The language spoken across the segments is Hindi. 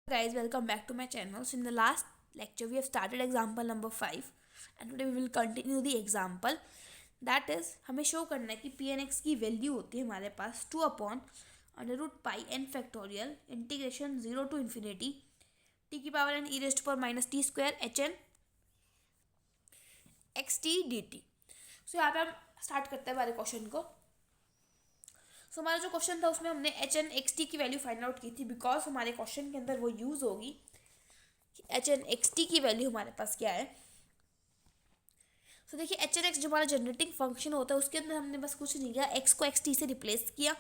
Guys, welcome back to my channel. So in the last lecture we have started example number 5 and today we will continue the example. That is, हमें शो करना है कि पी एन एक्स की वैल्यू होती है हमारे पास 2/√π n factorial integration 0 to infinity T की power n e⁻t² h n x t dt. So यहाँ पे हम स्टार्ट करते हैं हमारे क्वेश्चन को. सो हमारा जो क्वेश्चन था उसमें हमने एच एन एक्स टी की वैल्यू फाइंड आउट की थी बिकॉज हमारे क्वेश्चन के अंदर वो यूज़ होगी कि एच एन एक्स टी की वैल्यू हमारे पास क्या है. सो देखिए, एच एन एक्स जो हमारा जनरेटिंग फंक्शन होता है उसके अंदर हमने बस कुछ नहीं किया, एक्स को एक्स टी से रिप्लेस किया.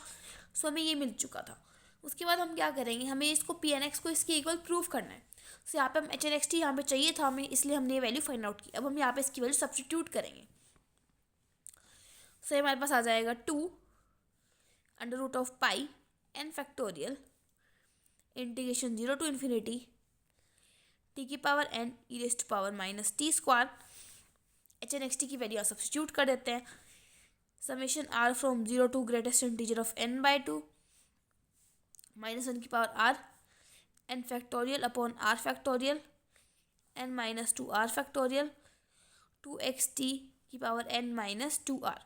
सो हमें ये मिल चुका था. उसके बाद हम क्या करेंगे, हमें इसको पी एन एक्स को इसके इक्वल प्रूव करना है. सो यहाँ पे हम एच एन एक्स टी यहाँ पे चाहिए था हमें, इसलिए हमने ये वैल्यू फाइंड आउट की. अब हम यहाँ पे इसकी वैल्यू सब्सटीट्यूट करेंगे. सो हमारे पास आ जाएगा 2/√π n factorial integration 0 to infinity T की power n e⁻t². H N X T की वैल्यू सब्सटीट्यूट कर देते हैं. Summation r from 0 to greatest integer of n/2 -1 की power r n factorial upon r factorial n-2r factorial 2xt की power n-2r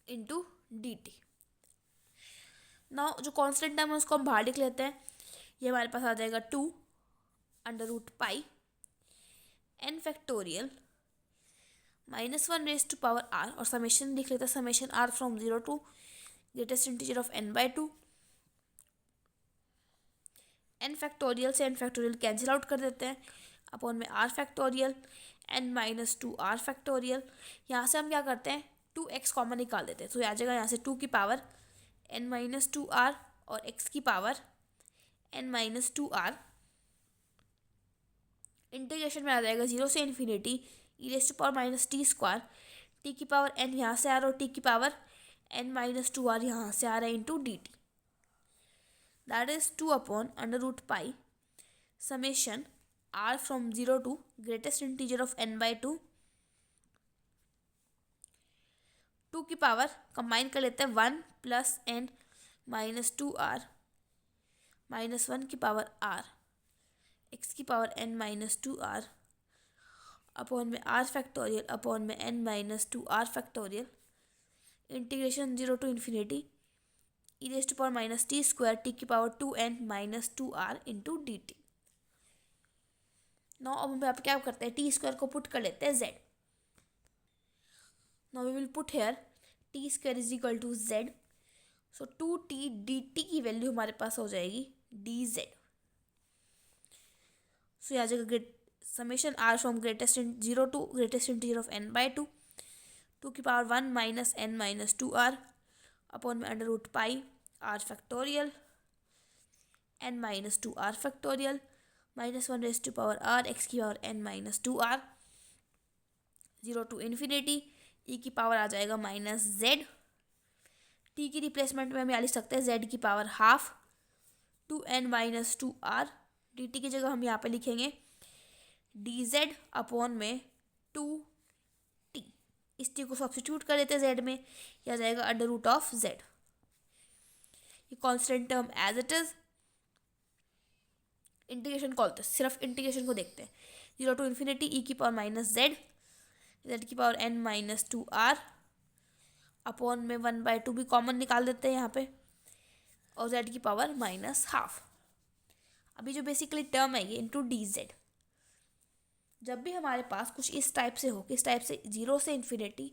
into D T. Now जो कॉन्स्टेंट टर्म है उसको हम बाहर लिख लेते हैं. ये हमारे पास आ जाएगा 2/√π n फैक्टोरियल -1 r और समेशन लिख लेते हैं. Summation r from 0 to greatest integer of n/2 n factorial से n फैक्टोरियल कैंसिल आउट कर देते हैं अपॉन में r फैक्टोरियल n-2r फैक्टोरियल. यहाँ से हम क्या करते हैं, 2x कॉमन निकाल देते हैं. तो आ जाएगा यहाँ से 2 की पावर n-2r और x की पावर n-2r. इंटीग्रेशन में आ जाएगा 0 से इन्फिनिटी e⁻t². टी की पावर n यहाँ से आ रहा है और टी की पावर n-2r यहाँ से आ रहा है into D T. That is 2/√π summation r from 0 to greatest integer of n/2 2 की पावर कंबाइन कर लेते हैं 1 + n-2r -1 की पावर r x की पावर n-2r अपॉन में r फैक्टोरियल अपॉन में n-2r factorial integration 0 to infinity e⁻t² T की power 2n-2r into D T. Now अब हम यहाँ पे क्या करते हैं, t² को पुट कर लेते हैं z. Now we will put here t² is equal to z. So 2t dt की वैल्यू हमारे पास हो जाएगी dz. सो यहाँ जाएगा summation r from 0 to greatest integer of n/2 2 की पावर 1 - n-2r अपॉन में √π r factorial n-2r factorial -1 x की power n-2r 0 to infinity e की पावर आ जाएगा -z. t की रिप्लेसमेंट में हम यहाँ लिख सकते हैं z की पावर ½ 2n-2r. dt की जगह हम यहाँ पे लिखेंगे dz अपॉन में 2t. इस t को सब्स्टिट्यूट कर देते हैं z में, यह आ जाएगा √z. ये constant term as it is. Integration call होता है, सिर्फ इंटीग्रेशन को देखते हैं. 0 to इन्फिनिटी e की पावर -z z की पावर n-2r अपॉन में 1/2 भी कॉमन निकाल देते हैं यहाँ पे और z की पावर -½ अभी जो बेसिकली टर्म है ये इंटू डी जेड. जब भी हमारे पास कुछ इस टाइप से हो, किस टाइप से, 0 से इन्फिनिटी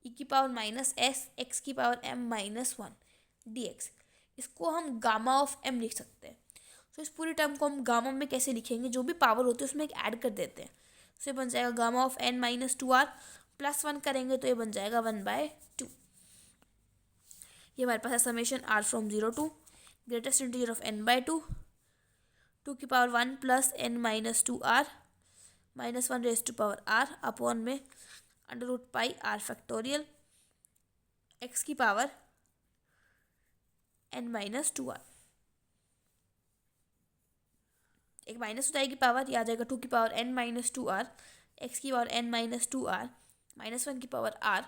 e की पावर -s x की पावर m-1 dx, इसको हम गामा ऑफ m लिख सकते हैं. तो इस पूरी टर्म को हम गामा में कैसे लिखेंगे, जो भी पावर होती है उसमें एक ऐड कर देते हैं. तो ये बन जाएगा गामा ऑफ n-2r +1 करेंगे तो ये बन जाएगा 1/2. ये हमारे पास है summation r from 0 to greatest integer of n/2 2 की पावर 1 + n-2r -1 r अपॉन में √π r फैक्टोरियल x की पावर n-2r. एक माइनस हो जाएगी पावर, यह आ जाएगा 2 की पावर n-2r x की पावर n-2r -1 की पावर r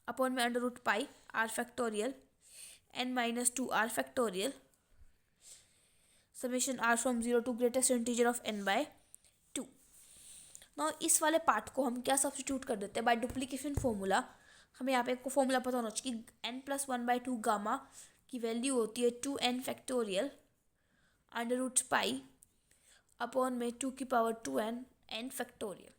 अपॉन में √π r factorial n minus 2r factorial summation r from 0 to greatest integer of n by 2. Now इस वाले पार्ट को हम क्या सब्स्टिट्यूट कर देते हैं बाय डुप्लीकेशन फॉर्मूला. हमें यहाँ पे एक फॉर्मूला पता होना चाहिए कि n प्लस 1/2 गामा की वैल्यू होती है 2n factorial under root pi upon में 2 की पावर 2n n फैक्टोरियल.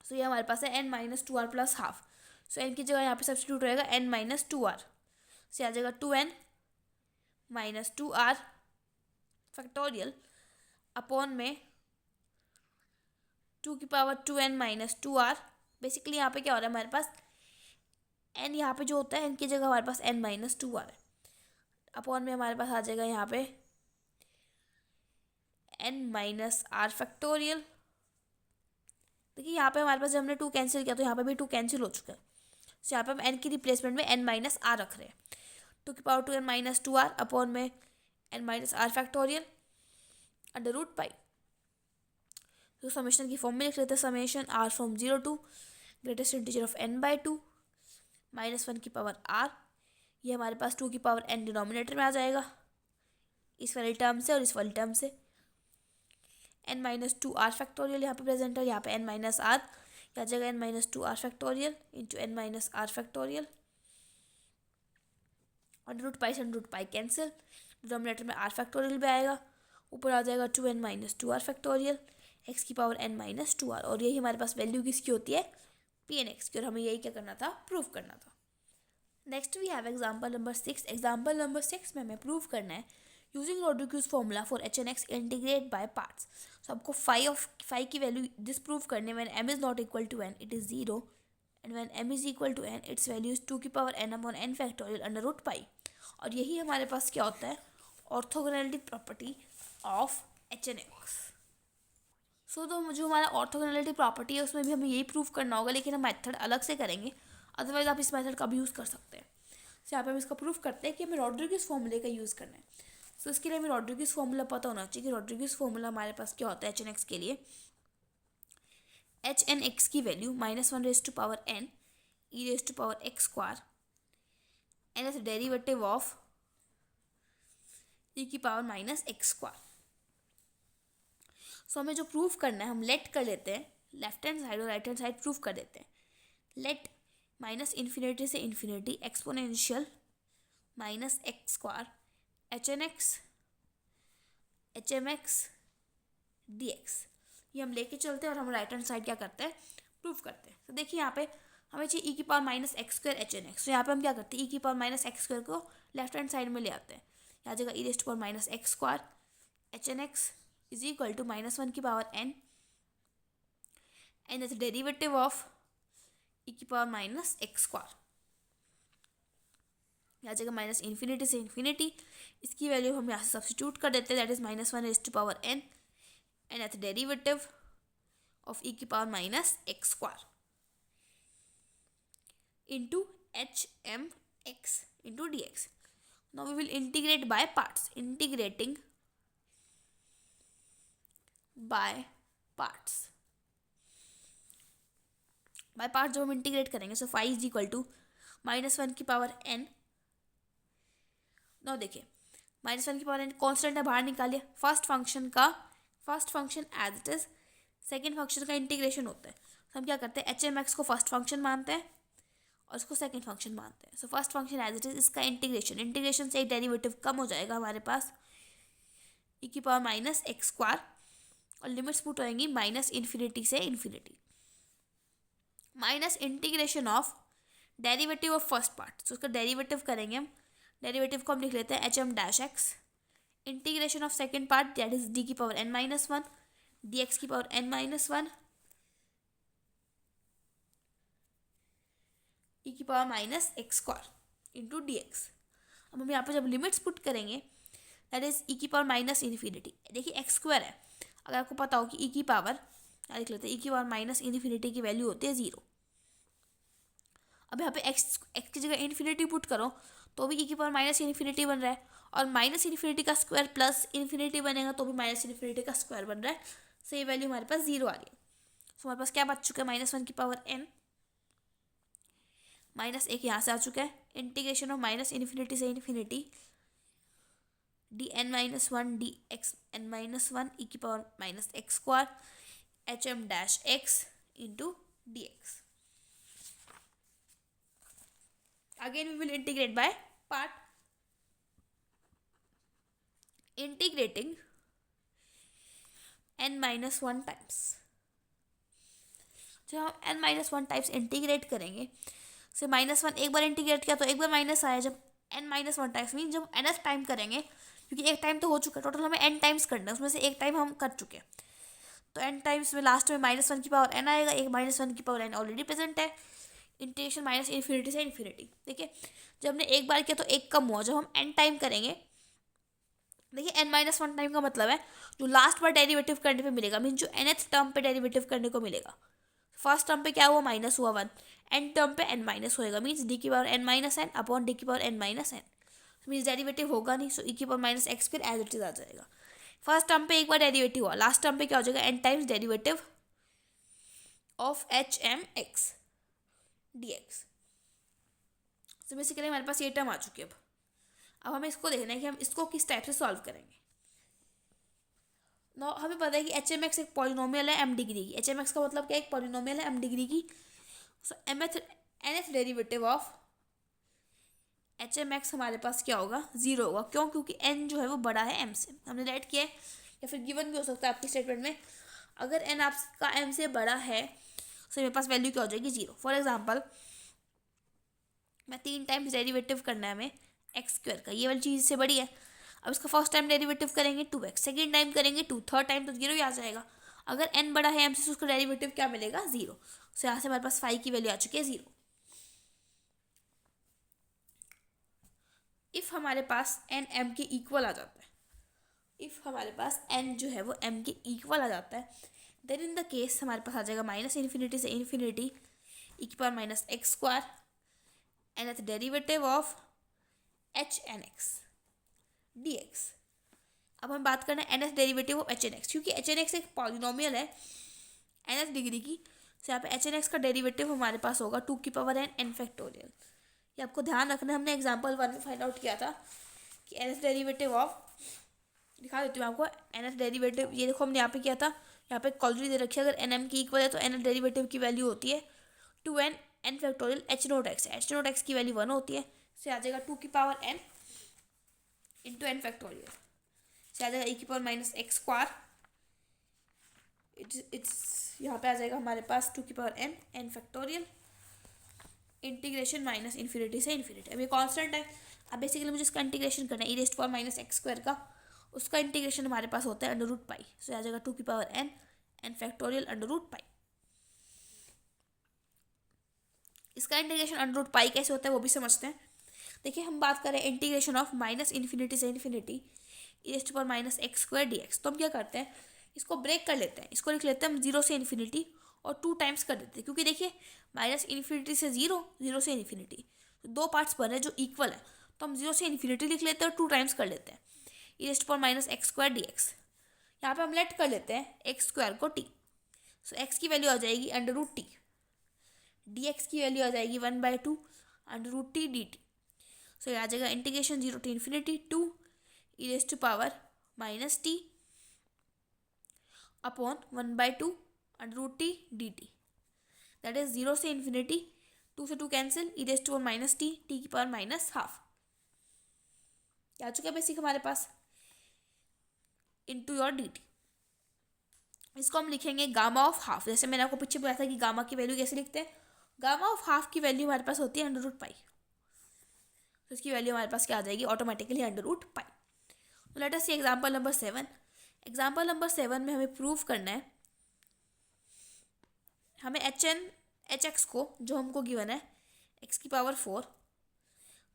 सो ये हमारे पास है n minus 2r plus half. So n की जगह यहाँ पे सब्स्टिट्यूट रहेगा n माइनस 2r. से आ जाएगा 2n minus 2r factorial upon में 2 की power 2n minus 2r. Basically यहाँ पे क्या हो रहा है हमारे पास n यहाँ पे जो होता है n की जगह हमारे पास n माइनस 2r है अपॉन में हमारे पास आ जाएगा यहाँ पे n माइनस r फैक्टोरियल. देखिए यहाँ पे हमारे पास जब हमने 2 कैंसिल किया तो यहाँ पे भी 2 कैंसिल हो चुका है. सो यहाँ पे हम n की रिप्लेसमेंट में n माइनस r रख रहे हैं. 2 की power 2n minus 2r upon में n minus r factorial under root pi. तो समेशन की फॉर्म में लिख लेते हैं summation r from 0 to greatest integer of n by 2 minus 1 की पावर r. ये हमारे पास 2 की पावर n डिनोमिनेटर में आ जाएगा इस वाली टर्म से और इस वाली टर्म से. n माइनस 2r फैक्टोरियल यहाँ पे प्रेजेंट है. यहाँ पे n माइनस r या जगह n minus 2r factorial into n minus r factorial under root pi से under root pi cancel. Denominator में r फैक्टोरियल भी आएगा. ऊपर आ जाएगा 2n minus 2r factorial x की पावर n माइनस 2r. और यही हमारे पास वैल्यू किसकी होती है p n x की. और हमें यही क्या करना था प्रूव करना था. Next we have example number 6. Example number 6 में हमें प्रूव करना है using Rodrigues formula for H N X integrate by parts. So आपको फाइव की वैल्यू डिसप्रूव करने when m is not equal to n it is 0 and when m is equal to n its value is 2 की power n upon n factorial under root pi. और यही हमारे पास क्या होता है orthogonality property of H N X. So तो जो हमारा ऑर्थोगोनैलिटी प्रॉपर्टी है उसमें भी हमें यही प्रूव करना होगा लेकिन हम मेथड अलग से करेंगे. अदरवाइज आप इस मेथड का भी यूज़ कर सकते हैं. सो यहाँ पे हम इसका प्रूफ करते हैं कि हमें रॉड्रिगस फॉर्मूले का यूज़ करना है. सो इसके लिए हमें रॉड्रिगस फॉर्मूला पता होना चाहिए कि रॉड्रिगस फॉर्मूला हमारे पास क्या होता है एच एन एक्स के लिए. एच एन एक्स की value minus 1 raise to power n E raise to power X square N as derivative of ई की power minus x square. So हमें जो प्रूफ करना है हम लेट कर लेते हैं लेफ्ट हैंड साइड और राइट हैंड साइड प्रूफ कर देते हैं. लेट माइनस इन्फिनिटी से infinity exponential minus x square H N X H M x D X. ये हम लेके चलते हैं और हम राइट हैंड साइड क्या करते हैं प्रूफ करते हैं. तो देखिए यहाँ पे हमें चाहिए ई की power minus x square H N x. तो यहाँ पे हम क्या करते हैं ई की पावर माइनस एक्स स्क्वायर को लेफ्ट हैंड साइड में ले आते हैं. यहाँ जगह e raise to power minus x square H N x is equal to minus 1 की power n and that's derivative of ई की पावर माइनस एक्स स्क्वायर. यहाँ जगह माइनस इन्फिनिटी से इन्फिनिटी इसकी वैल्यू हम यहाँ से सब्स्टिट्यूट कर देते हैं that is minus 1 raise to power n and that's derivative of ई की power minus x square into h M x into d x. Now we will integrate by parts. Integrating by parts. By part जब हम इंटीग्रेट करेंगे so five is equal to minus 1 की पावर n. नाउ देखिए माइनस 1 की पावर n कॉन्स्टेंट है बाहर निकालिए. First function as it is second function का इंटीग्रेशन होता है. तो हम क्या करते हैं एच एम एक्स को फर्स्ट फंक्शन मानते हैं और इसको सेकेंड फंक्शन मानते हैं. So first function as it is इसका इंटीग्रेशन से एक डेरिवेटिव कम हो जाएगा हमारे पास ई की पावर माइनस एक्स स्क्वायर और लिमिट्स पुट होएंगी माइनस इन्फिनिटी से infinity minus integration of derivative of first part. तो उसका डेरिवेटिव करेंगे हम. डेरिवेटिव को हम लिख लेते हैं H m dash x integration of second part that is d की power n minus 1 d x की पावर n माइनस 1 ई की power minus x square into d x. अब हम यहाँ पे जब लिमिट्स पुट करेंगे दैट इज ई की पावर माइनस इन्फिनिटी. देखिए एक्स स्क्वायर है. अगर आपको पता हो कि ई की पावर लिख लेते हैं ई की पावर माइनस इन्फिनिटी की वैल्यू होती है 0. अब यहाँ पे एक्स की जगह इन्फिनिटी पुट करो तो भी ई की पावर माइनस इन्फिनिटी बन रहा है और माइनस इन्फिनिटी का स्क्वायर प्लस इन्फिनिटी बनेगा तो भी माइनस इन्फिनिटी का स्क्वायर बन रहा है. सो ये वैल्यू हमारे पास 0 आ रही है. सो हमारे पास क्या बच चुका है माइनस 1 की पावर n माइनस एक यहाँ से आ चुका है, इंटीग्रेशन ऑफ माइनस इन्फिनिटी से infinity d n minus one d x n minus one e की power minus x square h m dash x into d x. Again we will integrate by part. Integrating n minus one times. जब हम n minus one times integrate करेंगे, से माइनस वन एक बार इंटीग्रेट किया तो एक बार माइनस आया. जब n minus one times mean जब nth टाइम करेंगे, क्योंकि एक टाइम तो हो चुका है, टोटल हमें n टाइम्स करना है, उसमें से एक टाइम हम कर चुके हैं, तो n टाइम्स में लास्ट में माइनस वन की पावर n आएगा. एक माइनस वन की पावर n ऑलरेडी प्रेजेंट है. इंटीग्रेशन माइनस इन्फिनिटी से इन्फिनिटी. देखिए जब हमने एक बार किया तो एक कम हुआ. जब हम n टाइम करेंगे, देखिए n माइनस वन टाइम का मतलब है जो लास्ट बार डेरिवेटिव करने पे मिलेगा, मीन जो nth टर्म पे डेरिवेटिव करने को मिलेगा. फर्स्ट टर्म पे क्या हुआ, माइनस हुआ वन, n टर्म पे n माइनस होएगा, मीन्स डी की power n minus n upon d की power n minus n. Means derivative होगा नहीं, सो ई की पावर माइनस एक्स फिर एज इट इज आ जाएगा. फर्स्ट टर्म पे एक बार डेरिवेटिव हुआ, लास्ट टर्म पे क्या हो जाएगा, n times derivative of H M x D x. तो बेसिकली हमारे पास ये टर्म आ चुकी है. अब हमें इसको देखना है कि हम इसको किस टाइप से सॉल्व करेंगे. नो हमें पता है कि एच एम एक्स एक पॉलिनोमियल है m डिग्री की. एच एम एक्स का मतलब क्या है, एक पॉलिनोमियल है m डिग्री की. So nth derivative of H M X हमारे पास क्या होगा, जीरो होगा. क्यों, क्योंकि n जो है वो बड़ा है m से. हमने राइट किया है, या फिर गिवन भी हो सकता है आपकी स्टेटमेंट में. अगर n आपका m से बड़ा है तो मेरे पास वैल्यू क्या हो जाएगी, जीरो. फॉर एग्जाम्पल मैं 3 टाइम्स डेरिवेटिव करना है हमें एक्स स्क्वायर का, ये वाली चीज़ से बड़ी है. अब इसका फर्स्ट टाइम डेरिवेटिव करेंगे 2x, सेकेंड टाइम करेंगे 2, थर्ड टाइम तो जीरो ही आ जाएगा. अगर n बड़ा है m से तो उसका डेरिवेटिव क्या मिलेगा, जीरो. सो यहाँ से हमारे पास फाइव की वैल्यू आ चुकी है, जीरो. इफ़ हमारे पास n m के इक्वल आ जाता है, इफ़ हमारे पास n जो है वो m के इक्वल आ जाता है, देन इन द केस हमारे पास आ जाएगा माइनस इन्फिनिटी से इन्फिनिटी ई की power minus x square nth derivative of H N X D x. अब हम बात करना है nth derivative of H N X, क्योंकि एच एन एक्स एक पॉलिनोमियल है nth डिग्री की. तो यहाँ पे एच एन एक्स का डेरिवेटिव हमारे पास होगा 2 की पावर n फैक्टोरियल. ये आपको ध्यान रखना है, हमने एग्जाम्पल 1 में फाइंड आउट किया था कि nth डेरिवेटिव ऑफ, दिखा देती हूँ आपको nth डेरिवेटिव. ये देखो हमने यहाँ पे किया था, यहाँ पे क्वाड्रेटिक दे रखी है. अगर n m की इक्वल है तो nth डेरिवेटिव की वैल्यू होती है 2n n factorial H naught X. H naught X की वैल्यू 1 होती है, से आ जाएगा 2 की power n into N factorial. से आ जाएगा ई की power minus x square. It's यहाँ पे आ जाएगा हमारे पास 2 की power n N factorial integration minus infinity से इन्फिनिटी. अब ये कॉन्स्टेंट है. अब बेसिकली मुझे इसका इंटीग्रेशन करना है, e raised power minus x square का, उसका इंटीग्रेशन हमारे पास होता है अंडर रूट पाई. सो आ जाएगा 2 की power n N factorial under root pi. इसका इंटीग्रेशन अंडर रूट पाई कैसे होता है वो भी समझते हैं. देखिए हम बात करें इंटीग्रेशन ऑफ माइनस इन्फिनिटी से infinity e raised power minus x square d x. तो हम क्या करते हैं, इसको ब्रेक कर लेते हैं. इसको लिख लेते हैं हम जीरो से इन्फिनिटी और 2 टाइम्स कर देते हैं, क्योंकि देखिए माइनस इन्फिनिटी से जीरो, जीरो से इन्फिनिटी, तो 2 पार्ट्स बने जो इक्वल है. तो हम जीरो से इन्फिनिटी लिख लेते हैं और 2 टाइम्स कर लेते हैं e raised power minus x square d x. यहाँ पर हम लेट कर लेते हैं एक्स स्क्वायर को टी. सो एक्स की वैल्यू आ जाएगी under root t, d x की वैल्यू आ जाएगी 1/2 under root t d t. So ये आ जाएगा integration zero to infinity 2 e raised to power minus t upon 1/2 under root t d T. That is zero से इन्फिनिटी, 2 से 2 cancel, E raised to power minus T की पावर माइनस हाफ. क्या आ चुका है बेसिक हमारे पास इंटू योर डी टी. इसको हम लिखेंगे गामा ऑफ हाफ. जैसे मैंने आपको पीछे बताया था कि गामा की वैल्यू कैसे लिखते हैं. गामा ऑफ हाफ की वैल्यू हमारे पास होती है अंडर रूट पाई. तो इसकी वैल्यू हमारे पास क्या आ जाएगी, ऑटोमेटिकली अंडर रूट पाई. तो let us see example number 7. Example number 7 में हमें प्रूव करना है, हमें एच एक्स को जो हमको गिवन है एक्स की power 4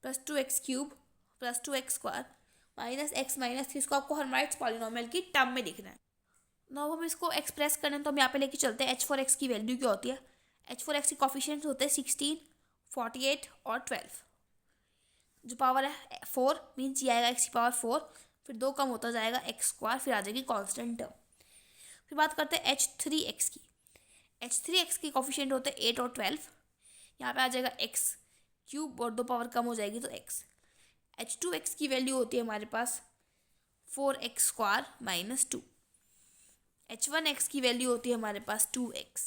plus 2x cube plus 2x square minus x minus 3, इसको आपको हर्माइट्स पॉलिनोमियल की टर्म में लिखना है. अब हम इसको एक्सप्रेस करना है तो हम यहाँ पे लेके चलते हैं h4x की वैल्यू क्या होती है. h4x के कॉफिशिएंट होते हैं 16, 48 और 12. जो पावर है 4 मीन्स ये आएगा x की पावर 4, फिर 2 कम होता जाएगा एक्स स्क्वायर, फिर आ जाएगी कॉन्स्टेंट टर्म. फिर बात करते हैं h3x की. h3x की कॉफिशिएंट होते हैं 8 और 12. यहाँ पे आ जाएगा x क्यूब और 2 पावर कम हो जाएगी तो x। h2x की वैल्यू होती है हमारे पास 4x² माइनस 2। h1x की वैल्यू होती है हमारे पास 2x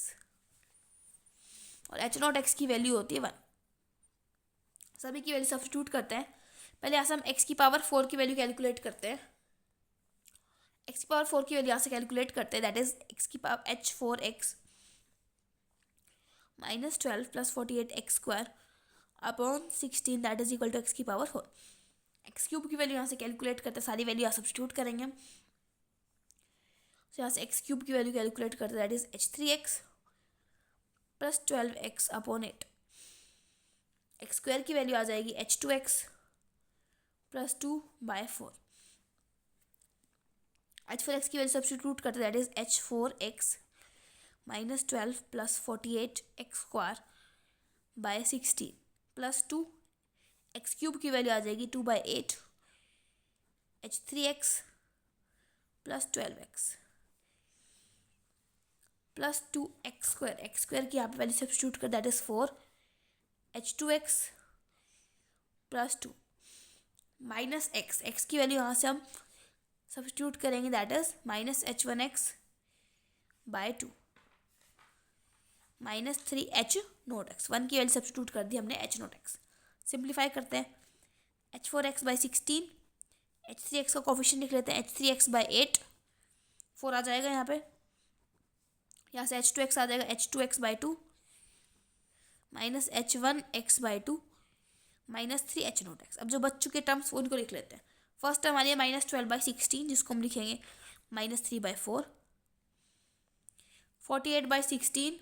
और h0x की वैल्यू होती है 1। सभी की वैल्यू सब्स्टिट्यूट करते हैं। पहले यहाँ से हम x की पावर 4 की वैल्यू कैलकुलेट करते हैं। x की पावर 4 की वैल्यू यहाँ से कैलकुलेट करते हैं, दैट इज x की power h4x minus 12 plus 48x² upon 16 that is equal to x की पावर 4। एक्स क्यूब की वैल्यू यहाँ से कैलकुलेट करते हैं, सारी वैल्यू यहाँ सब्स्टिट्यूट करेंगे हम। तो यहाँ से एक्स क्यूब की वैल्यू कैलकुलेट करते हैं, that is h3x plus 12x upon 8। X square की वैल्यू आ जाएगी h2x प्लस 2/4। h4x की वैल्यू सब्स्टिट्यूट करते हैं, that is h4x minus 12 plus 48x² by 16 plus 2। X cube की वैल्यू आ जाएगी 2/8 h3x plus 12x plus 2x²। X square की यहाँ पे वैल्यू सब्स्टिट्यूट कर, that is 4 h2x plus 2 minus x की वैल्यू यहाँ से हम सब्स्टिट्यूट करेंगे, that is minus h1x by 2 minus 3h0x। 1 की वैल्यू सब्स्टिट्यूट कर दी हमने h0x। सिंप्लीफाई करते हैं, h4x बाई 16, h3x का कोफिशिएंट लिख लेते हैं h3x बाई 8, 4 आ जाएगा यहाँ पे। यहाँ से h2x आ जाएगा h2x by 2 minus h1x by 2 minus 3h0x। अब जो बच चुके टर्म्स उनको लिख लेते हैं। फर्स्ट टर्म आ रही है माइनस 12/16 जिसको हम लिखेंगे माइनस 3/4। 48/16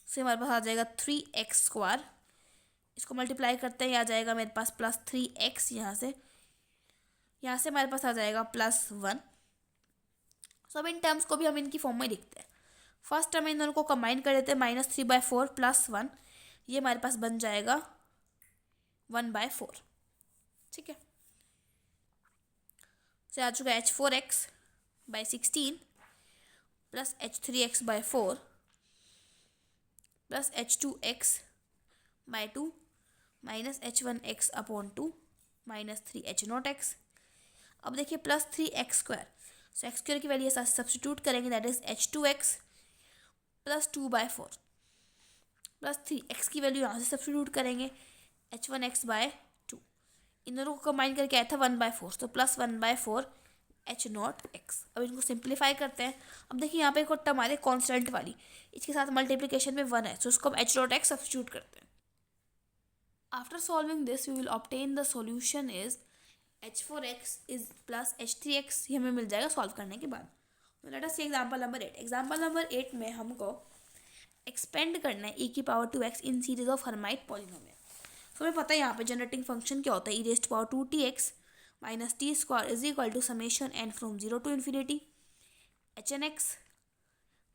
से हमारे पास आ जाएगा 3x²। इसको मल्टीप्लाई करते हैं, आ जाएगा मेरे पास प्लस 3x। यहाँ से हमारे पास आ जाएगा प्लस 1। सब इन टर्म्स को भी हम इनकी फॉर्म में लिखते हैं। फर्स्ट टर्म इन दोनों को कंबाइन कर देते हैं, माइनस 3/4 प्लस 1, ये हमारे पास बन जाएगा 1/4। ठीक है, से आ चुका है h4x by 16 plus h3x by 4 plus h2x by 2 minus h1x upon 2 minus 3h0x। अब देखिए प्लस 3x², सो x² की वैल्यू सब्स्टिट्यूट करेंगे, that is h2x plus 2/4 plus 3x की वैल्यू यहाँ से सब्स्टिट्यूट करेंगे h1x बाय 2। इन दोनों को कंबाइन करके आया था 1/4, तो प्लस 1/4 h0x। अब इनको सिंप्लीफाई करते हैं। अब देखिए यहाँ पे एक और टर्म आ रही है कॉन्स्टेंट वाली, इसके साथ मल्टीप्लिकेशन में 1 है, सो इसको हम h0x सब्स्टिट्यूट करते हैं। After solving this we will obtain the solution is h4x is plus h3x। ये हमें मिल जाएगा सॉल्व करने के बाद। Let us see example number 8। Example number 8 में हमको एक्सपेंड करना है e की power 2x in series of Hermite polynomial. तो हमें पता है यहाँ पे जनरेटिंग फंक्शन क्या होता है, e raised to power 2tx minus t² is equal to summation n from 0 to infinity hn(x)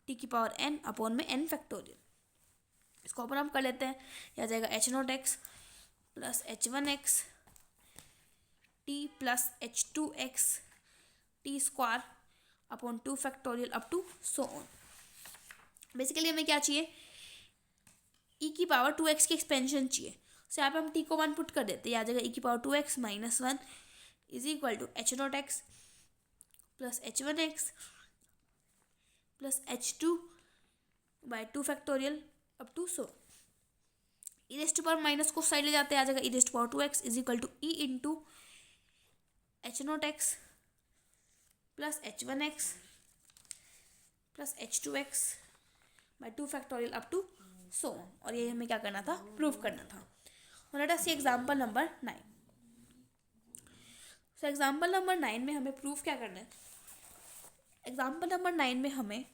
t की पावर n अपॉन में n फैक्टोरियल। इसको ओपन अप कर लेते हैं, यह आ जाएगा h0x plus h1x t plus h2x t² upon 2 factorial up to so on. Basically हमें क्या चाहिए, e की पावर 2x की एक्सपेंशन चाहिए। सो यहाँ पे हम t को 1 पुट कर देते हैं, आ जाएगा e की power 2x minus 1 is equal to h0x plus h1x plus h2 by 2 factorial up to so. e raised to power minus को साइड ले जाते हैं, आ जाएगा e raised to power 2x is equal to e into h0x plus h1x plus h2x by 2 factorial up to so. और ये हमें क्या करना था, प्रूव करना था। और let us see example number 9। So example number 9 में हमें प्रूफ क्या करना है, एग्जांपल नंबर 9 में हमें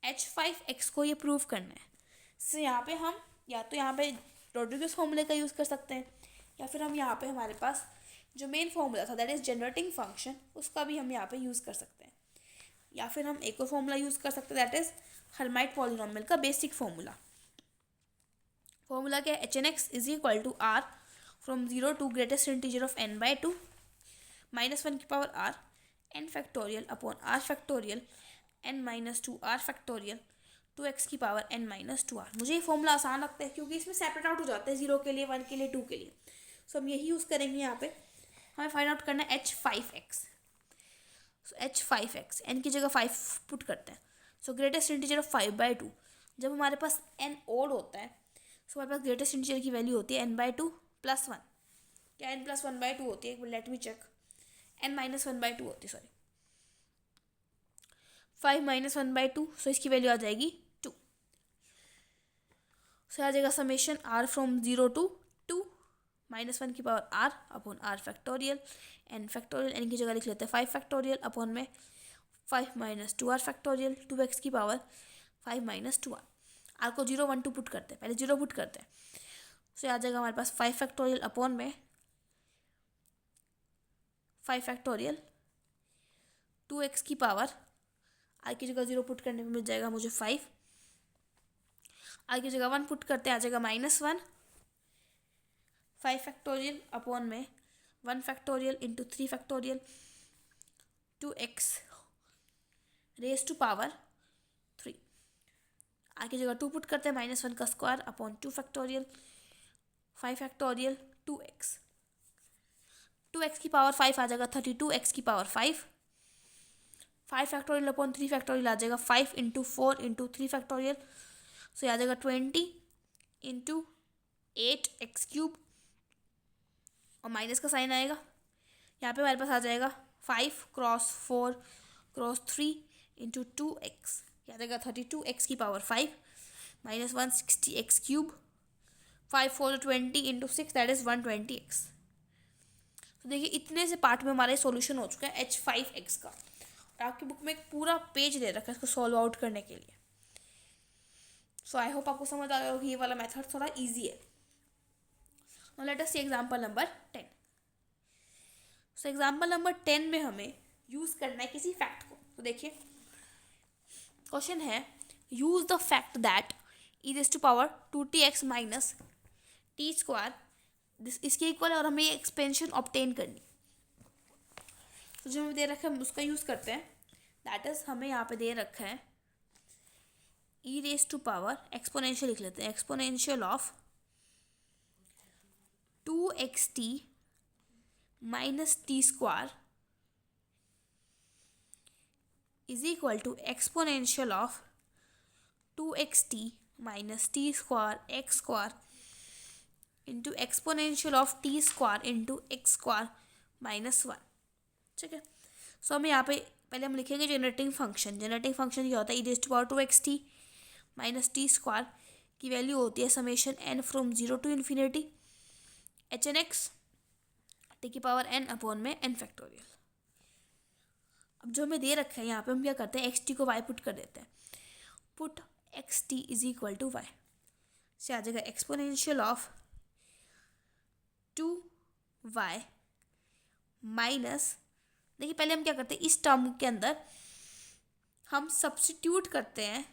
h5x को ये प्रूव करना है। सो यहाँ पे हम या तो यहाँ पे रोड्रिगस फॉर्मूले का यूज़ कर सकते हैं, या फिर हम यहाँ पे हमारे पास जो मेन फॉर्मूला था दैट इज जनरेटिंग फंक्शन, उसका भी हम यहाँ पे यूज़ कर सकते हैं, या फिर हम एक और फॉर्मूला यूज़ कर सकते हैं दैट इज हर्माइट पॉलिनोमियल का बेसिक फॉर्मूला। फॉर्मूला क्या है, hn(x) is equal to r from 0 to greatest integer of n/2 minus 1 की power r n factorial upon r factorial n minus 2 r factorial 2x की पावर n माइनस 2r। मुझे ये फॉर्मूला आसान लगता है क्योंकि इसमें सेपरेट आउट हो जाता है 0 के लिए, 1 के लिए, 2 के लिए। सो हम यही यूज़ करेंगे यहाँ पे। हमें फाइंड आउट करना है h5x। सो h5x n की जगह 5 पुट करते हैं। सो ग्रेटेस्ट इंटीजर ऑफ 5/2। जब हमारे पास n ओड होता है सो हमारे पास ग्रेटेस्ट इंटीजर की वैल्यू होती है n/2 + 1। क्या n + 1/2 होती है? Let me check. n - 1/2 होती है, सॉरी 5 - 1/2। सो इसकी वैल्यू आ जाएगी 2। सो आ जाएगा समेशन r फ्रॉम 0 to 2 -1 की power r upon r factorial n factorial. n की जगह लिख लेते हैं 5 फैक्टोरियल अपॉन में 5 - 2r फैक्टोरियल 2x की पावर 5 - 2r। r को 0 1 2 पुट करते हैं, पहले 0 पुट करते हैं। सो आ जाएगा हमारे पास 5 फैक्टोरियल अपॉन में 5 फैक्टोरियल 2x की पावर, r की जगह 0 पुट करने में मिल जाएगा मुझे 5। r की जगह 1 पुट करते हैं, आ जाएगा -1। 5 फैक्टोरियल अपॉन में 1 factorial into 3 factorial 2x raise to power 3। r की जगह 2 पुट करते हैं, -1 का square upon 2 factorial 5 factorial 2x। 2x की पावर 5 आ जाएगा 32x की पावर 5। 5 फैक्टोरियल अपॉन 3 फैक्टोरियल आ जाएगा 5 इंटू 4 इंटू 3 फैक्टोरियल। सो आ जाएगा 20 इंटू 8x³ और माइनस का साइन आएगा। यहाँ पे हमारे पास आ जाएगा 5 क्रॉस 4 क्रॉस 3 इंटू 2x। क्या आ जाएगा 32x की power 5 -1 60x³। 5 4 20 into 6 that is 120x। तो देखिए इतने से पार्ट में हमारा सॉल्यूशन हो चुका है h5x का। और आपकी बुक में एक पूरा पेज दे रखा है इसको सॉल्व आउट करने के लिए। सो आई होप आपको समझ आ गया कि ये वाला मेथड थोड़ा इजी है। Now let us see example number 10। So example number 10 में हमें यूज़ करना है किसी फैक्ट को। तो देखिए क्वेश्चन है use the fact that e⁻² 2tx minus T square इसके इक्वल है और हमें ये एक्सपेंशन ऑब्टेन करनी। तो जो हमें दे रखा है हम उसका यूज़ करते हैं। दैट इज़ हमें यहाँ पे दे रखा है e⁻, एक्सपोनेंशियल लिख लेते हैं, exponential of 2xt minus T square is equal to exponential of 2xt minus T square X square into exponential of T square into X square -1। ठीक है। सो हमें यहाँ पे पहले हम लिखेंगे जनरेटिंग फंक्शन। जनरेटिंग फंक्शन क्या होता है e⁻² 2xt minus T square की वैल्यू होती है summation n from 0 to infinity hn(x) T की पावर n अपॉन में n फैक्टोरियल। अब जो हमें दे रखा है यहाँ पे हम क्या करते हैं xt को y पुट कर देते हैं। Put xt is equal to y से आ जाएगा एक्सपोनेंशियल ऑफ 2y माइनस, देखिए पहले हम क्या करते हैं इस टर्म के अंदर हम सब्स्टिट्यूट करते हैं